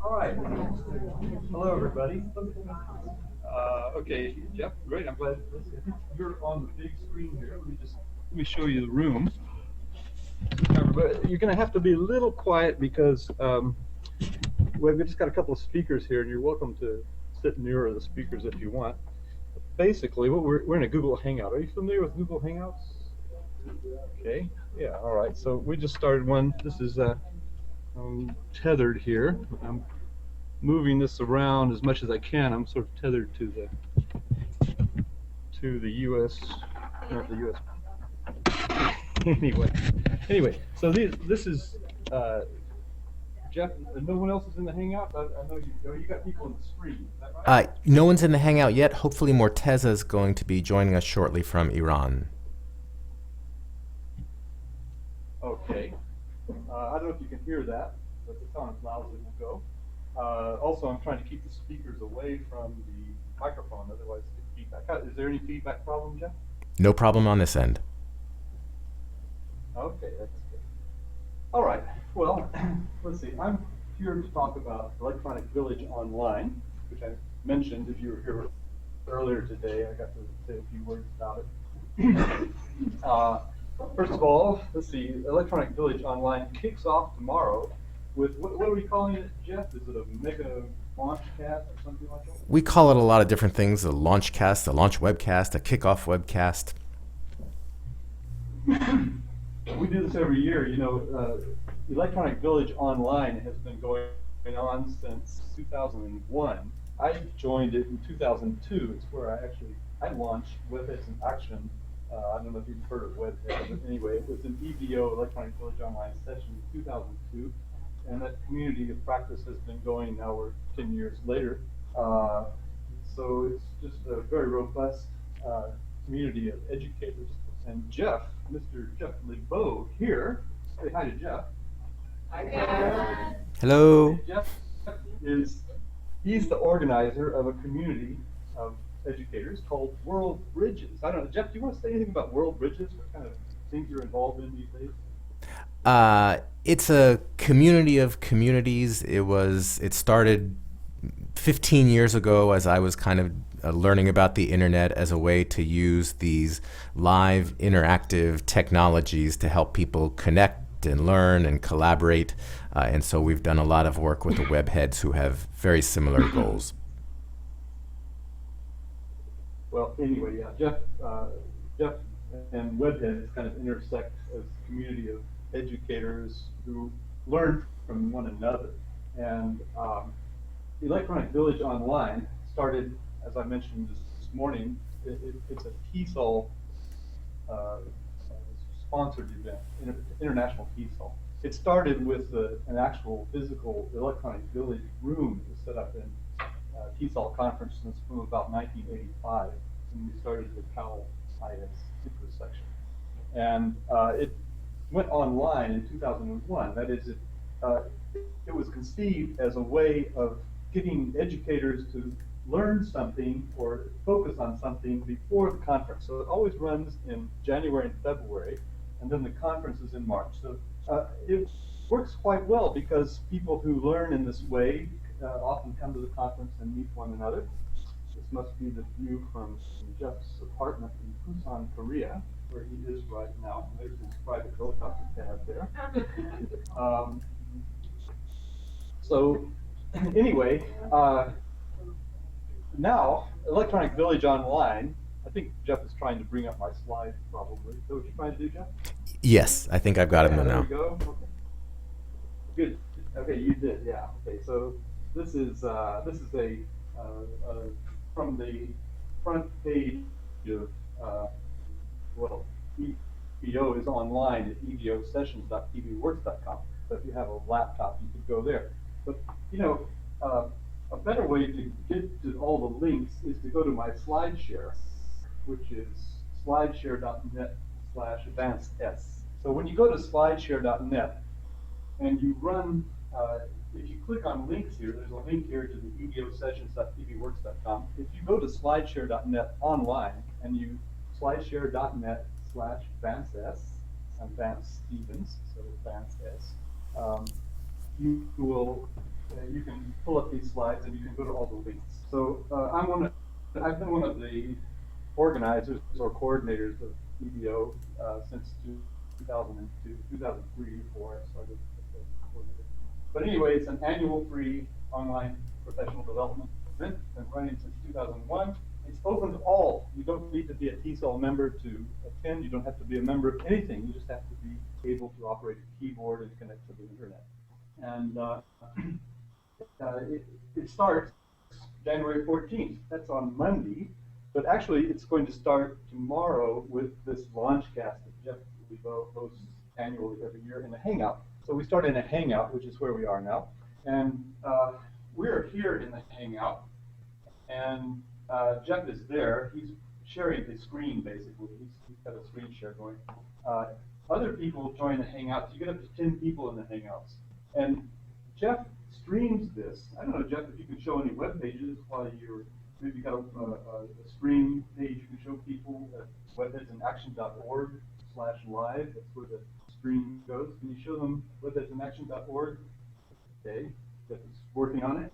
All right. Hello, everybody. Okay, Jeff, great. I'm glad. I think you're on the big screen here. Let me show you the room. But you're going to have to be a little quiet because we've just got a couple of speakers here, and you're welcome to sit nearer the speakers if you want. Basically, we're in a Google Hangout. Are you familiar with Google Hangouts? Okay. Yeah. All right. So we just started one. This is tethered here. I'm moving this around as much as I can. I'm sort of tethered to the U.S. not the U.S. anyway. So this is Jeff. No one else is in the Hangout. I know you got people on the screen. Is that right? No one's in the Hangout yet. Hopefully Morteza is going to be joining us shortly from Iran. Okay. I don't know if you can hear that, but it's on as loud as it will go. Also, I'm trying to keep the speakers away from the microphone, otherwise it's feedback. Is there any feedback problem, Jeff? No problem on this end. Okay, that's good. All right. Well, let's see. I'm here to talk about Electronic Village Online, which I mentioned if you were here earlier today. I got to say a few words about it. First of all, let's see. Electronic Village Online kicks off tomorrow with, what are we calling it, Jeff? Is it a mega launch cast or something like that? We call it a lot of different things: a launch cast, a launch webcast, a kickoff webcast. We do this every year. You know, Electronic Village Online has been going on since 2001. I joined it in 2002. It's where I launched WebHeads in Action. I don't know if you've heard of WebHead, but anyway, it was an EVO, Electronic Village Online session in 2002. And that community of practice has been going, now we're 10 years later. So it's just a very robust community of educators. And Jeff, Mr. Jeff LeBeau here, say hi to Jeff. Hi, Jeff. Hello. Jeff he's the organizer of a community of educators called World Bridges. I don't know, Jeff, do you want to say anything about World Bridges? What kind of things you're involved in these days? It's a community of communities. It started 15 years ago as I was kind of learning about the internet as a way to use these live interactive technologies to help people connect and learn and collaborate. And so we've done a lot of work with the WebHeads who have very similar goals. Well, anyway, yeah, Jeff and WebHeads kind of intersect as a community of educators who learn from one another. And Electronic Village Online started, as I mentioned this morning, it's a TESOL sponsored event, international TESOL. It started with an actual physical Electronic Village room that was set up in TESOL conferences from about 1985, when we started the Cal IS intersection. And it went online in 2001. That is, it was conceived as a way of getting educators to learn something or focus on something before the conference. So it always runs in January and February, and then the conference is in March. So it works quite well because people who learn in this way often come to the conference and meet one another. This must be the view from Jeff's apartment in Busan, Korea, where he is right now. There's his private helicopter pad there. So anyway, now Electronic Village Online, I think Jeff is trying to bring up my slides probably. So what you trying to do, Jeff? Yes, I think I've got them now. There we go. Okay. Good. Okay, you did. Yeah. Okay. So this is from the front page of EVO is online at EVO sessions.tvworks.com. So if you have a laptop, you could go there. But you know, a better way to get to all the links is to go to my SlideShare, which is slideshare.net/Vance. So when you go to slideshare.net and you run, if you click on links here, there's a link here to the EVO sessions.tvworks.com. If you go to slideshare.net online and you slideshare.net/Vance, I'm Vance Stevens, so Vance S. You will you can pull up these slides and you can go to all the links. So I've been one of the organizers or coordinators of EVO since 2002, 2003 or 4 I started as a coordinator. But anyway, it's an annual free online professional development event. It's been running since 2001. It's open to all. You don't need to be a TESOL member to attend. You don't have to be a member of anything. You just have to be able to operate a keyboard and connect to the internet. And it starts January 14th. That's on Monday. But actually, it's going to start tomorrow with this launch cast that Jeff EVO hosts annually every year in a Hangout. So we start in a Hangout, which is where we are now. And we're here in the Hangout. And Jeff is there. He's sharing his screen, basically. He's got a screen share going. Other people join the Hangouts. You get up to 10 people in the Hangouts. And Jeff streams this. I don't know, Jeff, if you can show any web pages while you're, maybe you got a stream page you can show people at webheadsinAction.org/live. That's where the stream goes. Can you show them webheadsinAction.org? Okay, Jeff is working on it.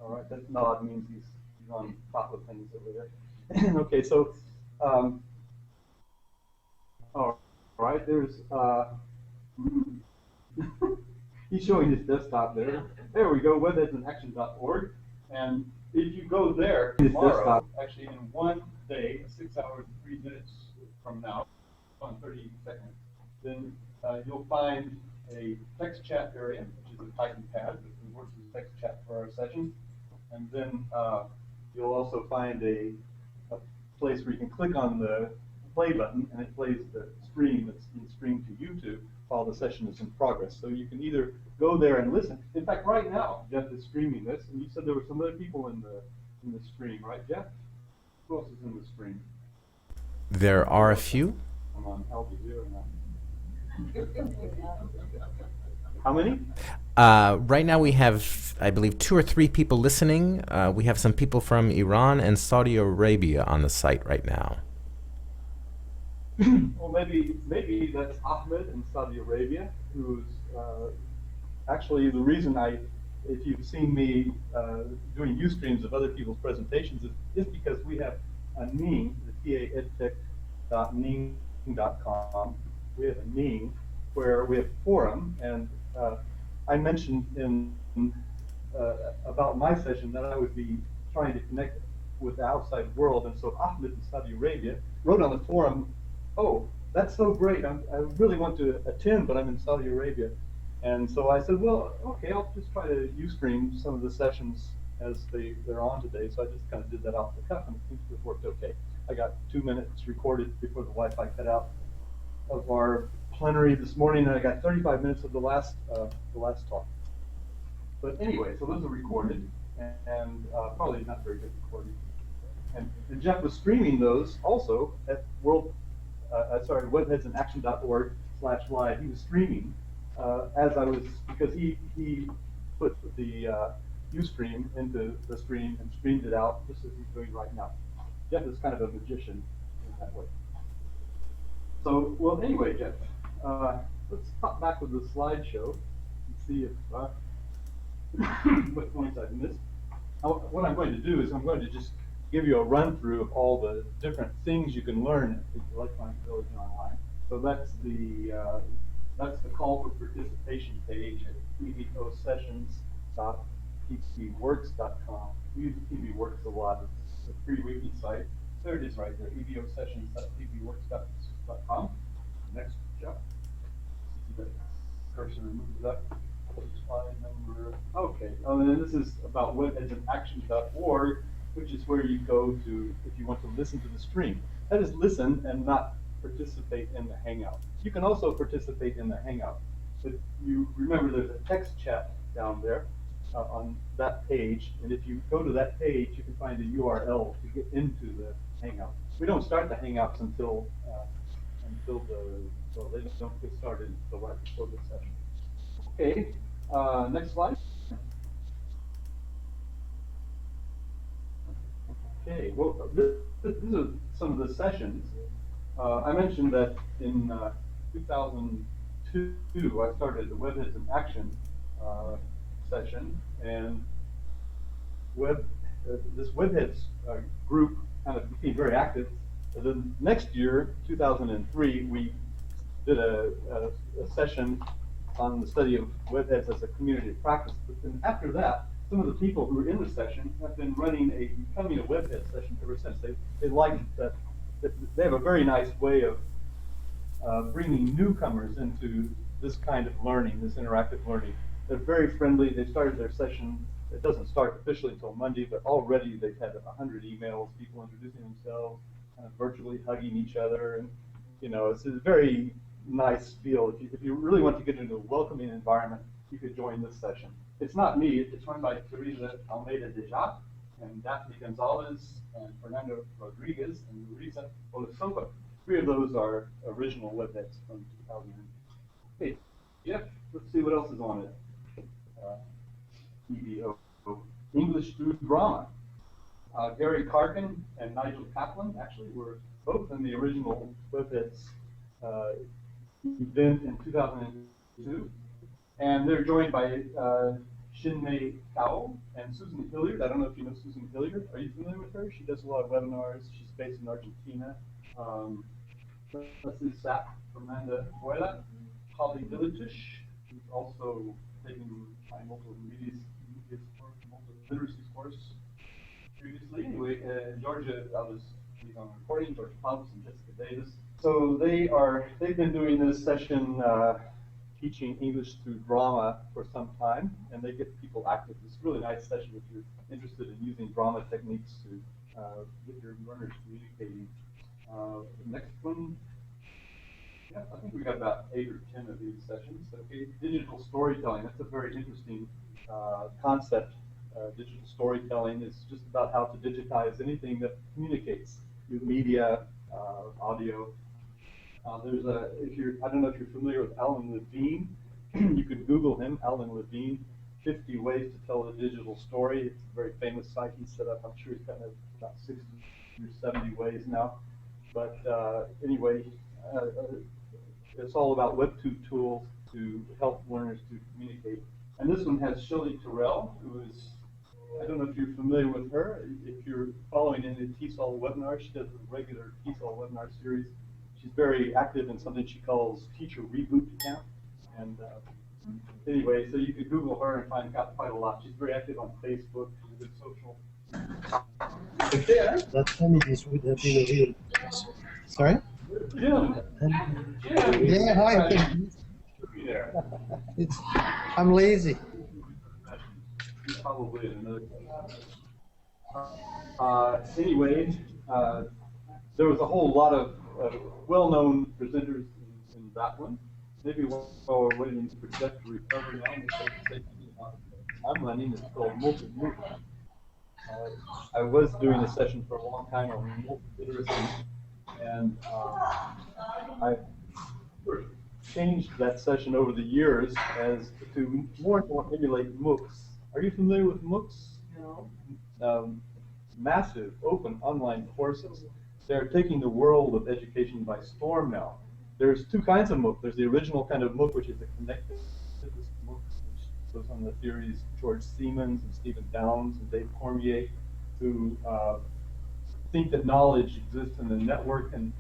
All right, that nod means he's on top of things over there. Okay, so, all right, there's, he's showing his desktop there. There we go, webheadsinAction.org. And if you go there tomorrow, actually in one day, 6 hours and 3 minutes from now, on 30 seconds, then you'll find a text chat area, which is a Titan pad that works as text chat for our sessions. And then you'll also find a place where you can click on the play button and it plays the stream that's being streamed to YouTube while the session is in progress. So you can either go there and listen. In fact, right now, Jeff is streaming this, and you said there were some other people in the stream, right, Jeff? Who else is in the stream? There are a few. I'm on LB0 now. How many? Right now we have, I believe, 2 or 3 people listening. We have some people from Iran and Saudi Arabia on the site right now. Well, maybe that's Ahmed in Saudi Arabia, who's actually the reason if you've seen me doing Ustreams of other people's presentations, is because we have a Ning, the TAEDTECH.ning.com. We have a Ning where we have forum, and I mentioned about my session that I would be trying to connect with the outside world, and so Ahmed in Saudi Arabia wrote on the forum, "Oh, that's so great! I really want to attend, but I'm in Saudi Arabia." And so I said, "Well, okay, I'll just try to Ustream some of the sessions as they're on today." So I just kind of did that off the cuff, and it seems to have worked okay. I got 2 minutes recorded before the Wi-Fi cut out of our plenary this morning, and I got 35 minutes of the last talk. But anyway, so those are recorded, and probably not very good recording. And Jeff was streaming those also at webheadsinAction.org/live. He was streaming as I was, because he put the Ustream into the stream and streamed it out just as he's doing right now. Jeff is kind of a magician in that way. So, well, anyway, Jeff, let's pop back with the slideshow and see if what points I've missed. What I'm going to do is I'm going to just give you a run through of all the different things you can learn at the Electronic Village Online. So that's the call for participation page at EVOsessions.pbworks.com. We use PBWorks a lot. It's a free wiki site. There it is right there, EVOsessions.pbworks.com. Next, Jeff. See that cursor moves up. Slide number. Okay, and then this is about webheadsinAction.org, which is where you go to if you want to listen to the stream. That is listen and not participate in the Hangout. You can also participate in the Hangout, but you remember there's a text chat down there on that page, and if you go to that page, you can find a URL to get into the Hangout. We don't start the Hangouts until they don't get started until right before the session. Okay, next slide. Okay, well, these are some of the sessions. I mentioned that in 2002, I started the WebHeads in Action session, and this WebHeads group kind of became very active. And then next year, 2003, we did a session on the study of WebHeads as a community of practice. But then after that, some of the people who were in the session have been becoming a WebHead session ever since. They like that they have a very nice way of bringing newcomers into this kind of learning, this interactive learning. They're very friendly. They started their session. It doesn't start officially until Monday, but already they've had 100 emails, people introducing themselves, virtually hugging each other, and it's a very nice feel. If you really want to get into a welcoming environment, you could join this session. It's not me. It's run by Teresa Almeida de Jacques, and Daphne Gonzalez, and Fernando Rodriguez, and Luisa Olosova. 3 of those are original WebEx from 2008. Yeah, let's see what else is on it. EVO, English through drama. Gary Karkin and Nigel Kaplan actually were both in the original WebEx event in 2002. And they're joined by Shinmei Kao and Susan Hilliard. I don't know if you know Susan Hilliard. Are you familiar with her? She does a lot of webinars. She's based in Argentina. Let's see, Sap, Fernanda Vuela, Holly Dilitish, who's also taking my multiple literacy course previously. Anyway, Georgia, she's on recording, Georgia Pubs and Jessica Davis. So they've been doing this session teaching English through drama for some time, and they get people active. It's a really nice session if you're interested in using drama techniques to get your learners communicating. The next one, yeah, I think we got about 8 or 10 of these sessions. Okay, digital storytelling, that's a very interesting concept. Digital storytelling is just about how to digitize anything that communicates with media, audio. There's I don't know if you're familiar with Alan Levine. You can Google him, Alan Levine, 50 ways to tell a digital story. It's a very famous site he set up. I'm sure he's got about 60 or 70 ways now. But anyway, it's all about Web2 tools to help learners to communicate. And this one has Shelley Terrell, who is, I don't know if you're familiar with her. If you're following any TESOL webinars, she does a regular TESOL webinar series. She's very active in something she calls Teacher Reboot Camp. And anyway, so you could Google her and find out quite a lot. She's very active on Facebook. She's a good social. That families would have been a real. Sorry? Jim. Yeah, hi. I'm lazy. Probably another. Anyway, there was a whole lot of well-known presenters in that one. Maybe while we're waiting for Jeff to recover now, I'm running. It's called MULTIMOOC. I was doing a session for a long time on multi-literacy, and I changed that session over the years as to more and more emulate MOOCs. Are you familiar with MOOCs? No. Massive open online courses. They're taking the world of education by storm now. There's 2 kinds of MOOC. There's the original kind of MOOC, which is a connected MOOC, which goes on the theories of George Siemens and Stephen Downes and Dave Cormier, who think that knowledge exists in the network, and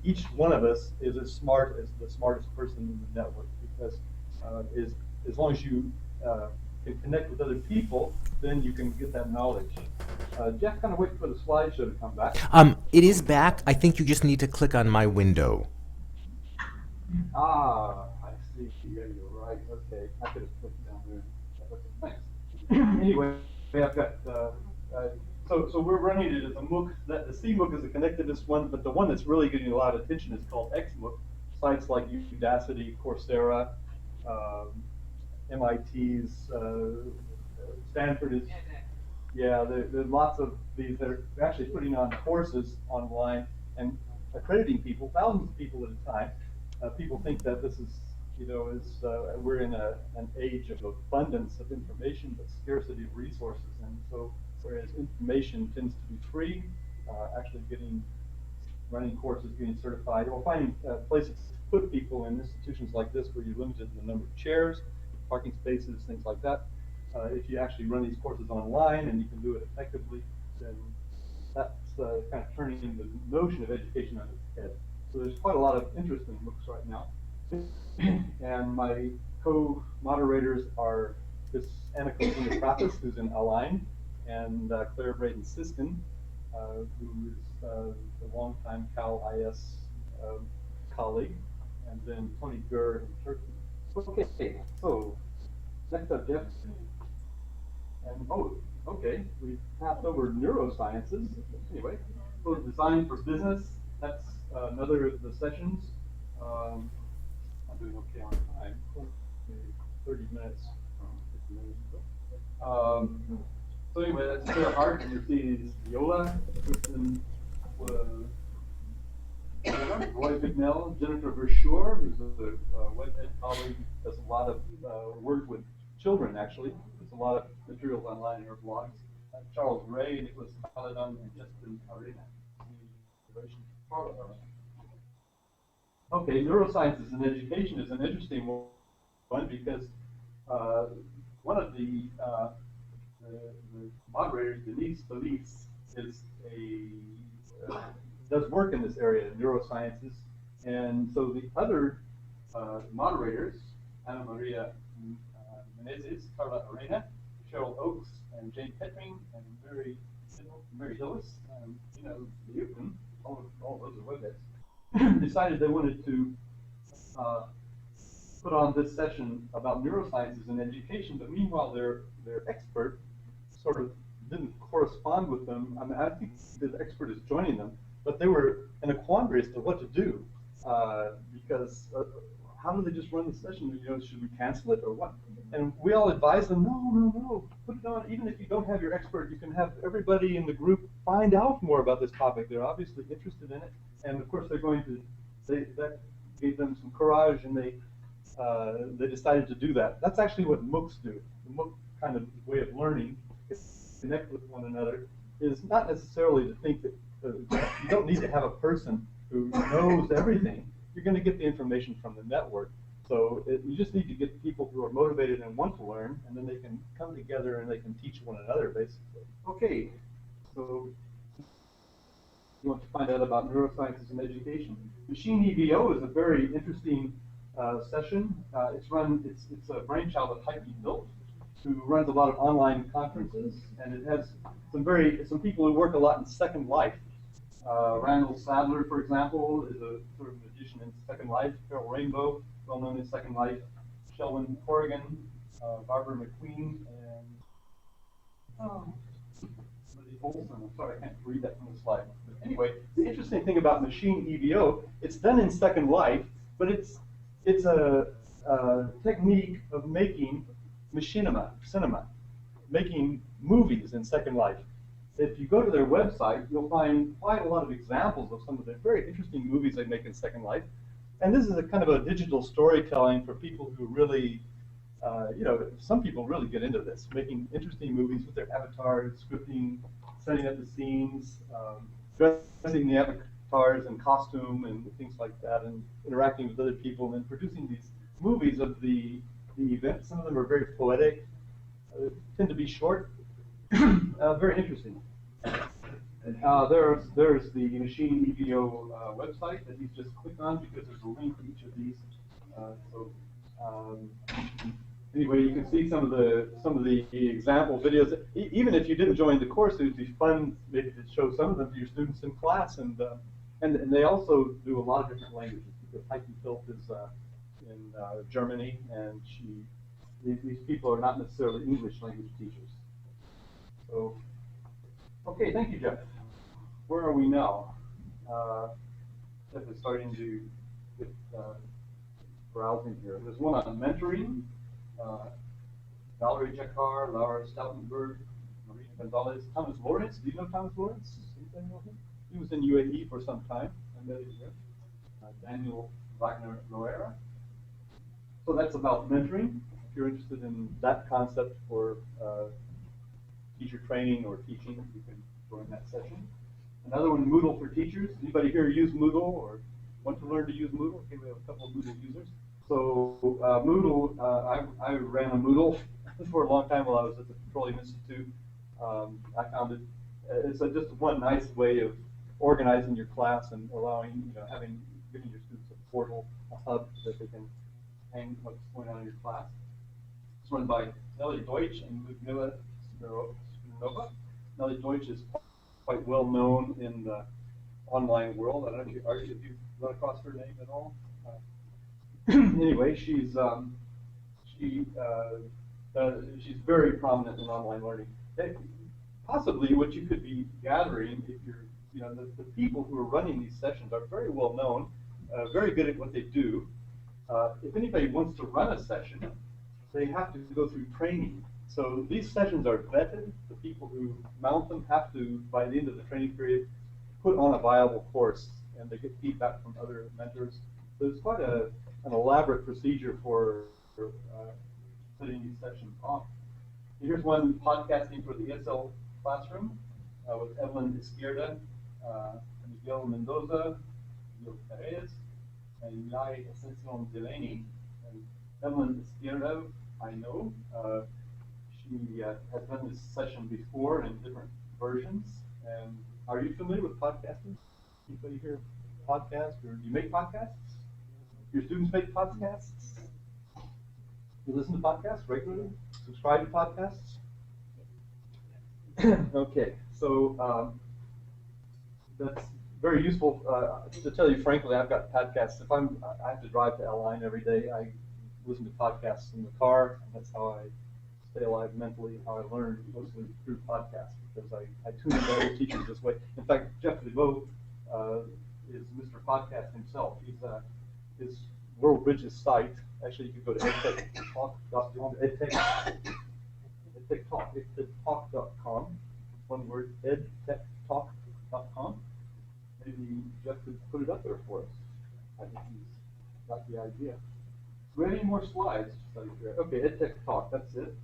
each one of us is as smart as the smartest person in the network, because as long as you can connect with other people, then you can get that knowledge. Jeff, kind of wait for the slideshow to come back. It is back. I think you just need to click on my window. I see. Yeah, you're right. Okay, I could have clicked down there. Okay, thanks. Anyway, I've got. So we're running it as a MOOC. The CMOOC is the connectedest one, but the one that's really getting a lot of attention is called XMOOC. Sites like Udacity, Coursera, MIT's, Stanford is. Yeah, there are lots of these that are actually putting on courses online and accrediting people, thousands of people at a time. People think that this is, we're in an age of abundance of information, but scarcity of resources. And so, whereas information tends to be free, actually running courses, getting certified, or finding places to put people in institutions like this where you're limited in the number of chairs, parking spaces, things like that. if you actually run these courses online and you can do it effectively, then that's kind of turning the notion of education on its head. So there's quite a lot of interest in MOOCs right now. And my co-moderators are this Anna Kosinopoulos, who's in Align, and Claire Braden-Siskin, who is a longtime Cal IS colleague, and then Tony Gurr in Turkey. Okay, so next up, Jeff. And okay, we passed over neurosciences. Anyway, so design for business. That's another of the sessions. I'm doing okay on time. Maybe 30 minutes. 50 minutes. So anyway, that's Sarah Hart, and you see Viola, Kristen, Roy Bignell, Jennifer Verschoor, who's a WEBHEAD colleague, does a lot of work with children, actually. There's a lot of materials online in her blogs. Charles Ray, Nicholas Paladon, and Justin Arena. Okay, neurosciences in education is an interesting one because one of the moderators, Denise Felice, is does work in this area, neurosciences, and so the other moderators, Ana Maria Menezes, Carla Arena, Cheryl Oakes, and Jane Pettering, and Mary Hillis, and Newton, all those are WebEx, decided they wanted to put on this session about neurosciences in education, but meanwhile their expert sort of didn't correspond with them. I mean, I think the expert is joining them, but they were in a quandary as to what to do, because how do they just run the session? Should we cancel it or what? And we all advised them, no, put it on. Even if you don't have your expert, you can have everybody in the group find out more about this topic. They're obviously interested in it, and of course they're going to. That gave them some courage, and they decided to do that. That's actually what MOOCs do. The MOOC kind of way of learning, connect with one another, is not necessarily to think that you don't need to have a person who knows everything. You're going to get the information from the network. So you just need to get people who are motivated and want to learn, and then they can come together and they can teach one another, basically. Okay, so you want to find out about neurosciences in education. Machine EVO is a very interesting session. It's a brainchild of Heike Hilt, who runs a lot of online conferences, and it has some people who work a lot in Second Life. Randall Sadler, for example, is a sort of magician in Second Life. Carol Rainbow, well known in Second Life. Sheldon Corrigan, Barbara McQueen, and Lizzie Olson. I'm sorry, I can't read that from the slide. But anyway, the interesting thing about machine EVO, it's done in Second Life, but it's a technique of making cinema, making movies in Second Life. If you go to their website, you'll find quite a lot of examples of some of the very interesting movies they make in Second Life. And this is a kind of a digital storytelling for people who really, some people really get into this, making interesting movies with their avatars, scripting, setting up the scenes, dressing the avatars in costume and things like that, and interacting with other people, and then producing these movies of the event. Some of them are very poetic, tend to be short, very interesting. There's the Machine EVO website that you just click on because there's a link to each of these. Anyway, you can see some of the example videos. Even if you didn't join the course, it would be fun maybe to show some of them to your students in class. And they also do a lot of different languages because Heike Hilt is in Germany, and these people are not necessarily English language teachers. So, okay, thank you, Jeff. Where are we now? Jeff is starting to get browsing here. There's one on mentoring. Valerie Jakar, Laura Stoutenberg, Marina Gonzalez, Thomas Lawrence. Do you know Thomas Lawrence? Anybody know him? He was in UAE for some time. I met him here. Daniel Wagner Loera. So that's about mentoring. If you're interested in that concept for teacher training or teaching, you can join that session. Another one, Moodle for teachers. Anybody here use Moodle or want to learn to use Moodle? Okay, we have a couple of Moodle users. So Moodle, I ran a Moodle this for a long time while I was at the Petroleum Institute. I found it, it's just one nice way of organizing your class and allowing, giving your students a portal, a hub that they can hang what's going on in your class. It's run by Nelly Deutsch and Ludmila Smirnova. Nelly Deutsch is quite well known in the online world. I don't know if you've run across her name at all. Anyway, she's very prominent in online learning. Possibly what you could be gathering, if you're, the people who are running these sessions are very well known, very good at what they do. If anybody wants to run a session, they have to go through training. So these sessions are vetted. The people who mount them have to, by the end of the training period, put on a viable course, and they get feedback from other mentors. So it's quite an elaborate procedure for putting these sessions on. Here's one podcasting for the ESL classroom with Evelyn Izquierda, Miguel Mendoza, Miguel Perez, and Lai Ascension Delaney. And Evelyn Izquierda, I know, she has done this session before in different versions. And are you familiar with podcasting? Anybody here podcast, or do you make podcasts? Your students make podcasts? You listen to podcasts regularly? Subscribe to podcasts? Okay, so that's very useful. To tell you frankly, I've got podcasts. If I have to drive to L.A. every day, I listen to podcasts in the car, and that's how I stay alive mentally, how I learn, mostly through podcasts, because I tune into other teachers this way. In fact, Jeff DeVoe is Mr. Podcast himself. His World Bridges site, actually you could go to edtechtalk.com, edtechtalk.com, one word, edtechtalk.com. Maybe Jeff could put it up there for us. I think he's got the idea. Do we have any more slides? Okay, EdTech Talk, that's it.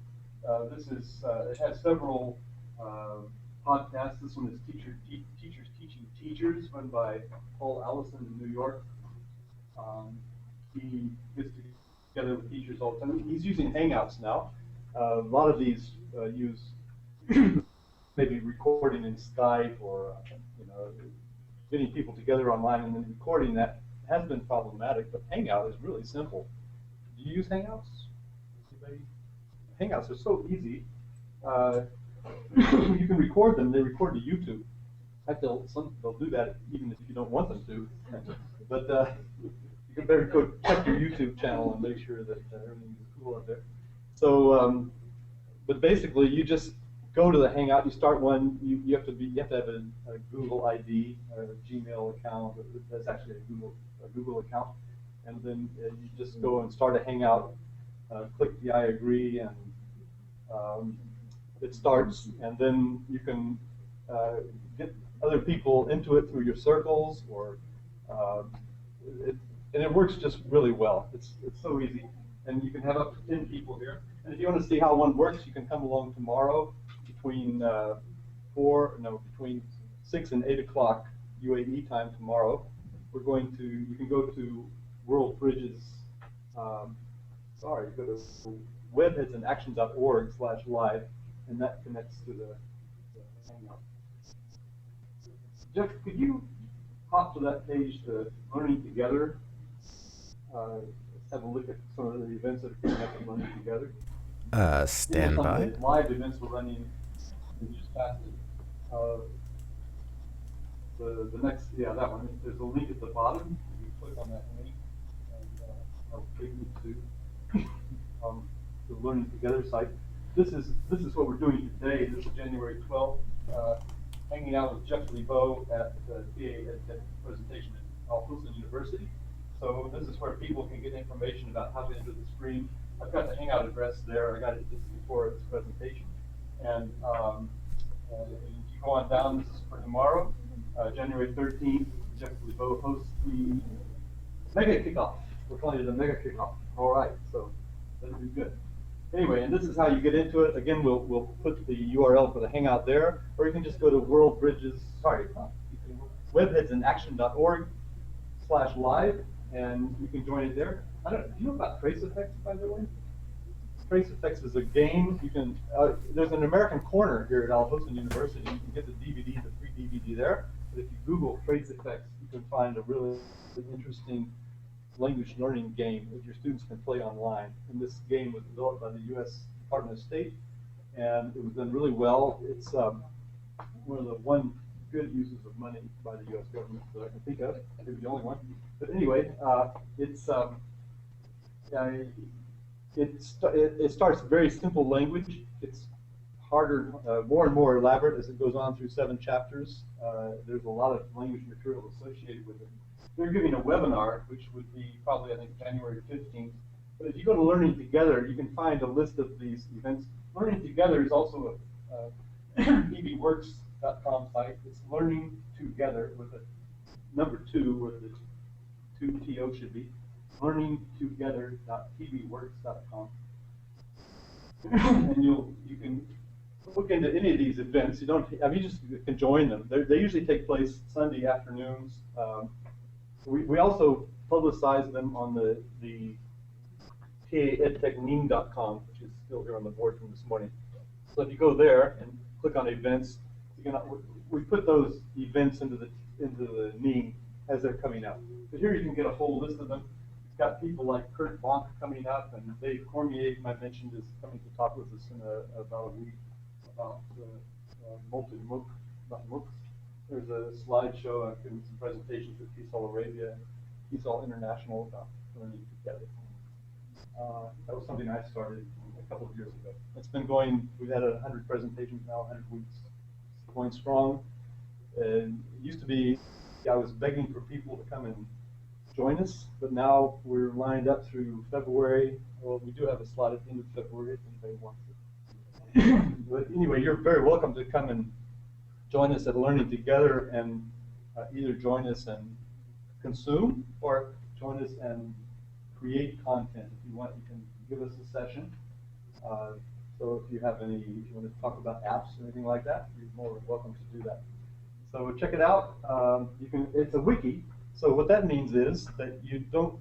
This is, it has several podcasts. This one is Teachers Teaching Teachers, run by Paul Allison in New York. He gets together with teachers all the time. He's using Hangouts now. A lot of these use maybe recording in Skype or getting people together online and then recording that has been problematic, but Hangout is really simple. Do you use Hangouts? Anybody? Hangouts are so easy. You can record them. They record to YouTube. In fact, they'll do that even if you don't want them to. But you can better go check your YouTube channel and make sure that everything is cool up there. So, but basically, you just go to the Hangout. You start one. You have to have a Google ID or a Gmail account. That's actually a Google account, and then you just go and start a Hangout. Click the I agree, and it starts. And then you can get other people into it through your circles, or and it works just really well. It's so easy, and you can have up to 10 people here. And if you want to see how one works, you can come along tomorrow between between 6 and 8 o'clock UAE time tomorrow. You can go to World Bridges. Go to webheadsandaction.org/live, and that connects to the Hangout. Jeff, could you hop to that page to Learning Together? Let's have a look at some of the events that are coming up in Learning Together. Stand by. The live events we're running. We just passed it. The next, that one. There's a link at the bottom. You click on that link, and I'll take you to the Learning Together site. This is what we're doing today. This is January 12th. Hanging out with Jeff DeVoe at the TAEDTECH presentation at Al Hussein University. So this is where people can get information about how to enter the stream. I've got the Hangout address there. I got it just before this presentation. And if you go on down, this is for tomorrow, January 13th. Jeff DeVoe hosts the Mega Kickoff. We're calling it the Mega Kickoff. All right, so that'll be good. Anyway, and this is how you get into it. Again, we'll put the URL for the Hangout there, or you can just go to webheadsandaction.org/live, and you can join it there. Do you know about trace effects, by the way? Trace Effects is a game. You can there's an American corner here at Al Hosn University. You can get the DVD, the free DVD there. But if you Google Trace Effects, you can find a really interesting language learning game that your students can play online. And this game was developed by the U.S. Department of State, and it was done really well. It's one of the good uses of money by the U.S. government that I can think of. Maybe the only one. But anyway, it starts very simple language. It's harder, more and more elaborate as it goes on through 7 chapters. There's a lot of language material associated with it. They're giving a webinar, which would be probably, I think, January 15th. But if you go to Learning Together, you can find a list of these events. Learning Together is also a EVWorks.com site. It's Learning Together with a number 2, where the 2 TO should be. learningtogether.tvworks.com. And you can look into any of these events. You just can join them. They usually take place Sunday afternoons. We also publicize them on the TAEDTECH.com, which is still here on the board from this morning. So if you go there and click on events, we put those events into the NEAM as they're coming out. But here you can get a whole list of them. It's got people like Kurt Bonk coming up, and Dave Cormier, whom I mentioned, is coming to talk with us in about a week about MULTIMOOC, about MOOCs. There's a slideshow. I've given some presentations at TESOL Arabia, TESOL International about learning together. That was something I started a couple of years ago. It's been going, we've had 100 presentations now, 100 weeks. It's going strong. And it used to be, I was begging for people to come and join us, but now we're lined up through February. Well, we do have a slot at the end of February if anybody wants it. But anyway, you're very welcome to come and join us at Learning Together, and either join us and consume or join us and create content. If you want, you can give us a session. So if you want to talk about apps or anything like that, you're more welcome to do that. So check it out. It's a wiki. So what that means is that you don't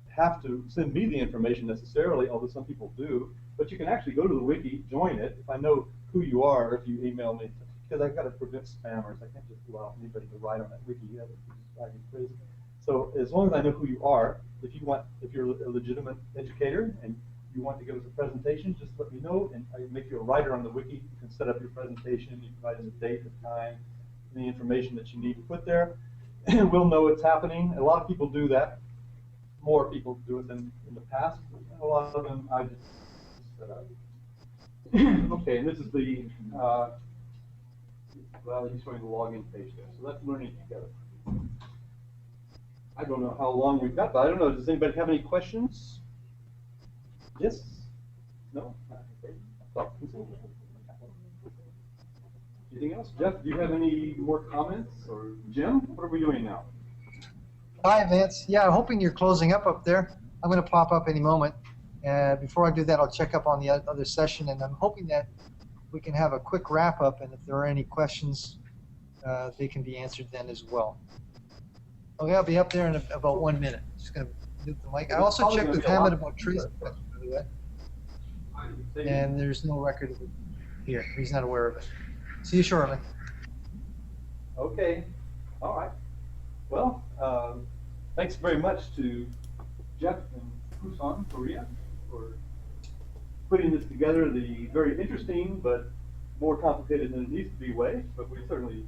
have to send me the information necessarily, although some people do, but you can actually go to the wiki, join it. If I know who you are, if you email me, because I've got to prevent spammers. I can't just allow anybody to write on that wiki. That would drive me crazy. So as long as I know who you are, if you're a legitimate educator and you want to give us a presentation, just let me know, and I make you a writer on the wiki. You can set up your presentation. You provide us a date, a time, any information that you need to put there, and we'll know it's happening. A lot of people do that. More people do it than in the past. A lot of them I just set up. Okay, and this is the well, he's showing the login page there. So that's Learning Together. I don't know how long we've got, but I don't know. Does anybody have any questions? Yes? No? Okay. Anything else? Jeff, do you have any more comments? Or Jim, what are we doing now? Hi, Vance. Yeah, I'm hoping you're closing up there. I'm going to pop up any moment. Before I do that, I'll check up on the other session, and I'm hoping that we can have a quick wrap-up, and if there are any questions, they can be answered then as well. Okay, I'll be up there in about 1 minute. Just going to mute the mic. I also checked with Hammond about Trace, by the way, and there's no record of it here. He's not aware of it. See you shortly. Okay. All right. Well, thanks very much to Jeff and Busan, Korea, for putting this together the very interesting but more complicated than it needs to be way. But we certainly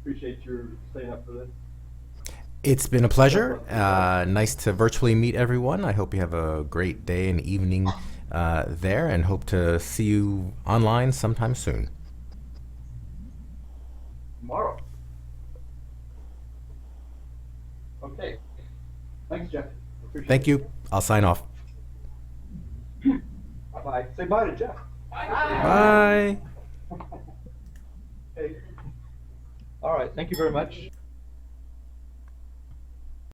appreciate your staying up for this. It's been a pleasure. Nice to virtually meet everyone. I hope you have a great day and evening there, and hope to see you online sometime soon. Tomorrow. Okay. Thanks, Jeff. Appreciate Thank you. I'll sign off. Bye-bye. Say bye to Jeff. Bye. Okay. All right. Thank you very much.